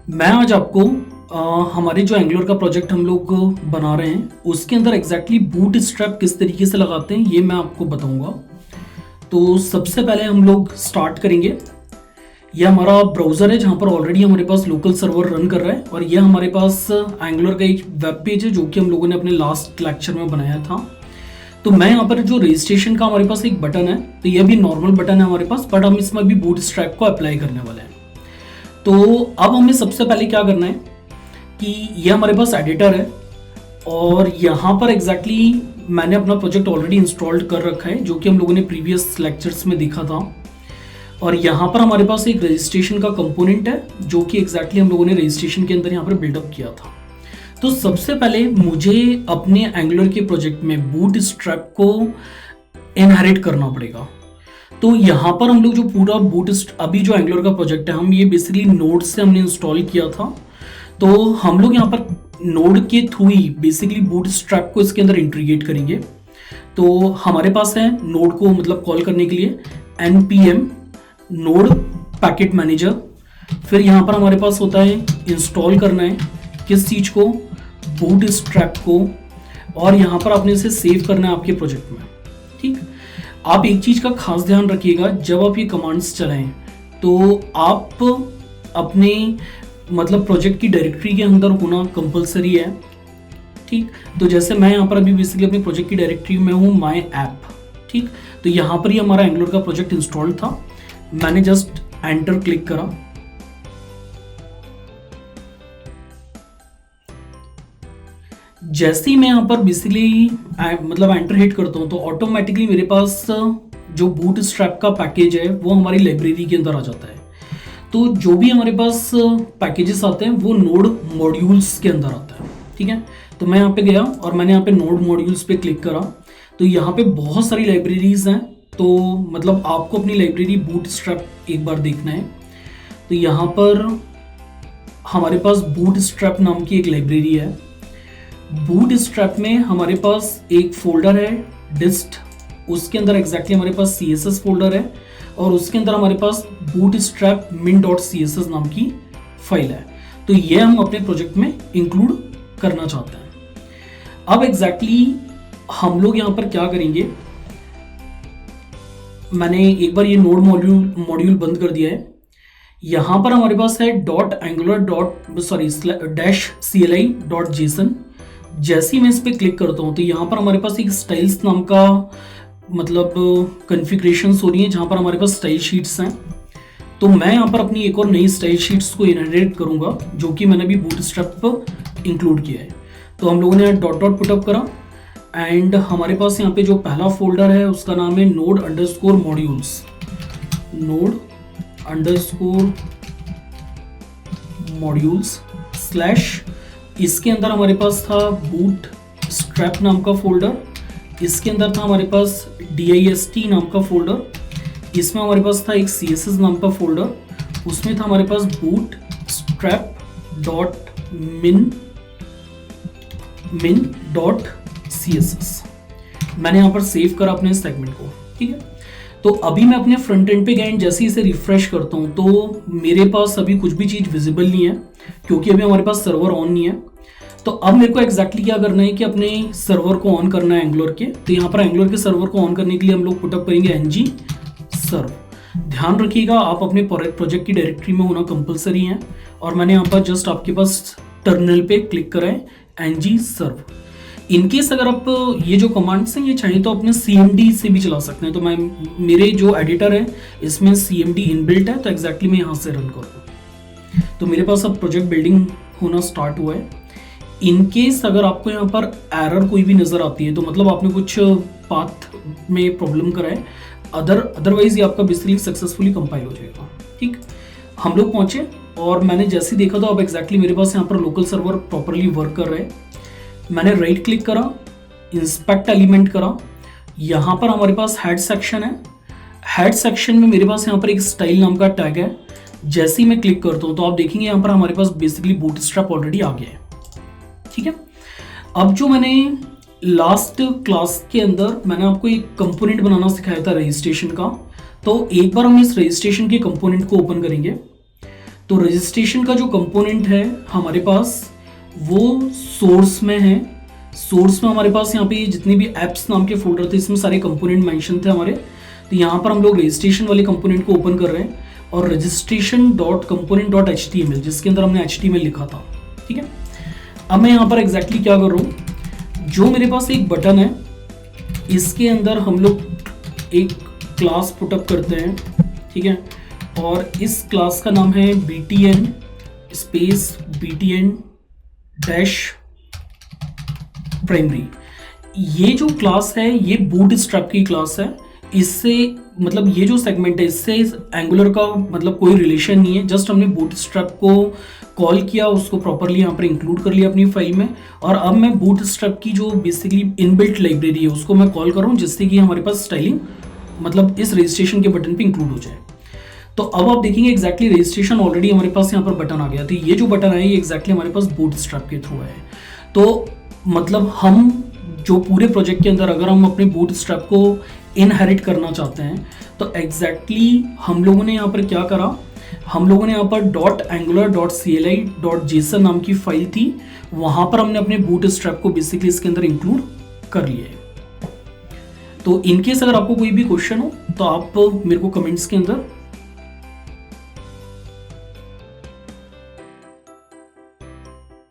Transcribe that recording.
मैं आज आपको हमारे जो एंगुलर का प्रोजेक्ट हम लोग बना रहे हैं उसके अंदर एग्जैक्टली बूट स्ट्रैप किस तरीके से लगाते हैं ये मैं आपको बताऊंगा। तो सबसे पहले हम लोग स्टार्ट करेंगे। ये हमारा ब्राउज़र है जहाँ पर ऑलरेडी हमारे पास लोकल सर्वर रन कर रहा है और ये हमारे पास एंगुलर का एक वेब पेज है जो कि हम लोगों ने अपने लास्ट लेक्चर में बनाया था। तो मैं यहाँ पर जो रजिस्ट्रेशन का हमारे पास एक बटन है, तो ये भी नॉर्मल बटन है हमारे पास, बट हम इसमें भी बूट स्ट्रैप को अप्लाई करने वाले हैं। तो अब हमें सबसे पहले क्या करना है कि ये हमारे पास एडिटर है और यहाँ पर एग्जैक्टली मैंने अपना प्रोजेक्ट ऑलरेडी इंस्टॉल्ड कर रखा है जो कि हम लोगों ने प्रीवियस लेक्चर्स में देखा था। और यहाँ पर हमारे पास एक रजिस्ट्रेशन का कंपोनेंट है जो कि एग्जैक्टली हम लोगों ने रजिस्ट्रेशन के अंदर यहाँ पर बिल्डअप किया था। तो सबसे पहले मुझे अपने एंगुलर के प्रोजेक्ट में बूट स्ट्रैप को इनहेरिट करना पड़ेगा। तो यहाँ पर हम लोग जो पूरा अभी जो एंगुलर का प्रोजेक्ट है हम ये बेसिकली नोड से हमने इंस्टॉल किया था। तो हम लोग यहाँ पर नोड के थ्रू ही बेसिकली बूट स्ट्रैप को इसके अंदर इंटीग्रेट करेंगे। तो हमारे पास है नोड को मतलब कॉल करने के लिए npm नोड पैकेट मैनेजर। फिर यहाँ पर हमारे पास होता है इंस्टॉल करना है किस चीज़ को, बूट स्ट्रैप को, और यहाँ पर आपने इसे सेव करना है आपके प्रोजेक्ट में। ठीक, आप एक चीज़ का खास ध्यान रखिएगा, जब आप ये कमांड्स चलाएं तो आप अपने मतलब प्रोजेक्ट की डायरेक्टरी के अंदर होना कंपलसरी है। ठीक, तो जैसे मैं यहाँ पर अभी बेसिकली अपने प्रोजेक्ट की डायरेक्टरी में हूँ माय ऐप। ठीक, तो यहाँ पर ही हमारा एंगुलर का प्रोजेक्ट इंस्टॉल्ड था। मैंने जस्ट एंटर क्लिक करा। जैसे ही मैं यहाँ पर बेसिकली मतलब एंटर हिट करता हूँ तो ऑटोमेटिकली मेरे पास जो बूट स्ट्रैप का पैकेज है वो हमारी लाइब्रेरी के अंदर आ जाता है। तो जो भी हमारे पास पैकेजेस आते हैं वो नोड मॉड्यूल्स के अंदर आता है। ठीक है, तो मैं यहाँ पे गया और मैंने यहाँ पे नोड मॉड्यूल्स पे क्लिक करा। तो यहाँ पे बहुत सारी लाइब्रेरीज हैं, तो मतलब आपको अपनी लाइब्रेरी बूट स्ट्रैप एक बार देखना है। तो यहाँ पर हमारे पास बूट स्ट्रैप नाम की एक लाइब्रेरी है। बूट स्ट्रैप में हमारे पास एक फोल्डर है डिस्ट, उसके अंदर एग्जैक्टली हमारे पास CSS फोल्डर है और उसके अंदर हमारे पास बूट स्ट्रैप min.css नाम की फाइल है। तो ये हम अपने प्रोजेक्ट में इंक्लूड करना चाहते हैं। अब एग्जैक्टली हम लोग यहाँ पर क्या करेंगे, मैंने एक बार ये नोड मॉड्यूल बंद कर दिया है। यहाँ पर हमारे पास है -cli.json। जैसे ही मैं इस पर क्लिक करता हूँ तो यहाँ पर हमारे पास एक स्टाइल्स नाम का मतलब कॉन्फ़िगरेशंस हो रही है जहाँ पर हमारे पास स्टाइल शीट्स हैं। तो मैं यहाँ पर अपनी एक और नई स्टाइल शीट्स को इनहेरिट करूँगा जो कि मैंने भी बूटस्ट्रैप पर इंक्लूड किया है। तो हम लोगों ने डॉट डॉट पुटअप करा एंड हमारे पास यहाँ पे जो पहला फोल्डर है उसका नाम है node_modules। node_modules/ इसके अंदर हमारे पास था बूट स्ट्रैप नाम का फोल्डर, इसके अंदर था हमारे पास dist नाम का फोल्डर, इसमें हमारे पास था एक CSS नाम का फोल्डर, उसमें था हमारे पास बूट स्ट्रैप min.css। मैंने यहाँ पर सेव करा अपने सेगमेंट को। ठीक है, तो अभी मैं अपने फ्रंट एंड पे गया एंड जैसे इसे रिफ्रेश करता हूँ तो मेरे पास अभी कुछ भी चीज़ विजिबल नहीं है क्योंकि अभी हमारे पास सर्वर ऑन नहीं है। तो अब मेरे को एग्जैक्टली क्या करना है कि अपने सर्वर को ऑन करना है एंगुलर के। तो यहाँ पर एंगुलर के सर्वर को ऑन करने के लिए हम लोग पुटअप करेंगे ng सर्व। ध्यान रखिएगा आप अपने प्रोजेक्ट की डायरेक्टरी में होना कंपलसरी है और मैंने यहाँ पर जस्ट आपके पास टर्मिनल पे क्लिक करा है ng सर्व। इनकेस अगर आप ये जो कमांड्स हैं ये चाहें तो अपने CMD से भी चला सकते हैं। तो मैं मेरे जो एडिटर है इसमें CMD इनबिल्ट है, तो एग्जैक्टली मैं यहाँ से रन करूँ। तो मेरे पास अब प्रोजेक्ट बिल्डिंग होना स्टार्ट हुआ है। इनकेस अगर आपको यहाँ पर एरर कोई भी नज़र आती है तो मतलब आपने कुछ पाथ में प्रॉब्लम करा है, अदरवाइज ये आपका बेसिकली सक्सेसफुली कंपाइल हो जाएगा। ठीक, हम लोग पहुँचे और मैंने जैसे देखा तो अब एग्जैक्टली मेरे पास यहाँ पर लोकल सर्वर प्रॉपरली वर्क कर रहा है। मैंने राइट क्लिक करा, इंस्पेक्ट एलिमेंट करा, यहाँ पर हमारे पास हेड सेक्शन है। हेड सेक्शन में मेरे पास यहाँ पर एक स्टाइल नाम का टैग है। जैसे ही मैं क्लिक करता हूँ तो आप देखेंगे यहाँ पर हमारे पास बेसिकली बूटस्ट्रैप ऑलरेडी आ गया है। ठीक है, अब जो मैंने लास्ट क्लास के अंदर मैंने आपको एक कंपोनेंट बनाना सिखाया था रजिस्ट्रेशन का, तो एक बार हम इस रजिस्ट्रेशन के कंपोनेंट को ओपन करेंगे। तो रजिस्ट्रेशन का जो कंपोनेंट है हमारे पास वो सोर्स में है। सोर्स में हमारे पास यहाँ पे जितनी भी एप्स नाम के फोल्डर थे इसमें सारे कंपोनेंट मेंशन थे हमारे। तो यहाँ पर हम लोग रजिस्ट्रेशन वाले कंपोनेंट को ओपन कर रहे हैं और registration dot component dot HTML जिसके अंदर हमने HTML लिखा था, ठीक है। अब मैं यहाँ पर एग्जैक्टली क्या कर रहा हूँ, जो मेरे पास एक बटन है इसके अंदर हम लोग एक क्लास पुटअप करते हैं, ठीक है। और इस क्लास का नाम है btn space btn dash primary. ये जो क्लास है ये बूटस्ट्रैप की क्लास है। इससे मतलब ये जो सेगमेंट है इससे एंगुलर का मतलब कोई रिलेशन नहीं है। जस्ट हमने बूटस्ट्रैप को कॉल किया, उसको प्रॉपरली यहाँ पर इंक्लूड कर लिया अपनी फाइल में। और अब मैं बूटस्ट्रैप की जो बेसिकली इनबिल्ट लाइब्रेरी है उसको मैं कॉल कर रहा हूँ जिससे कि हमारे पास स्टाइलिंग मतलब इस रजिस्ट्रेशन के बटन पे इंक्लूड हो जाए। तो अब आप देखेंगे एग्जैक्टली रजिस्ट्रेशन ऑलरेडी हमारे पास यहाँ पर बटन आ गया। तो ये जो बटन है ये एग्जैक्टली हमारे पास बूटस्ट्रैप के थ्रू है। तो मतलब हम जो पूरे प्रोजेक्ट के अंदर अगर हम अपने बूटस्ट्रैप को इनहेरिट करना चाहते हैं तो एग्जैक्टली हम लोगों ने यहाँ पर क्या करा, हम लोगों ने यहाँ पर .angular.cli.json नाम की फाइल थी, वहाँ पर हमने अपने बूटस्ट्रैप को बेसिकली इसके अंदर इंक्लूड कर लिया है। तो इनकेस अगर आपको कोई भी क्वेश्चन हो तो आप मेरे को कमेंट्स के अंदर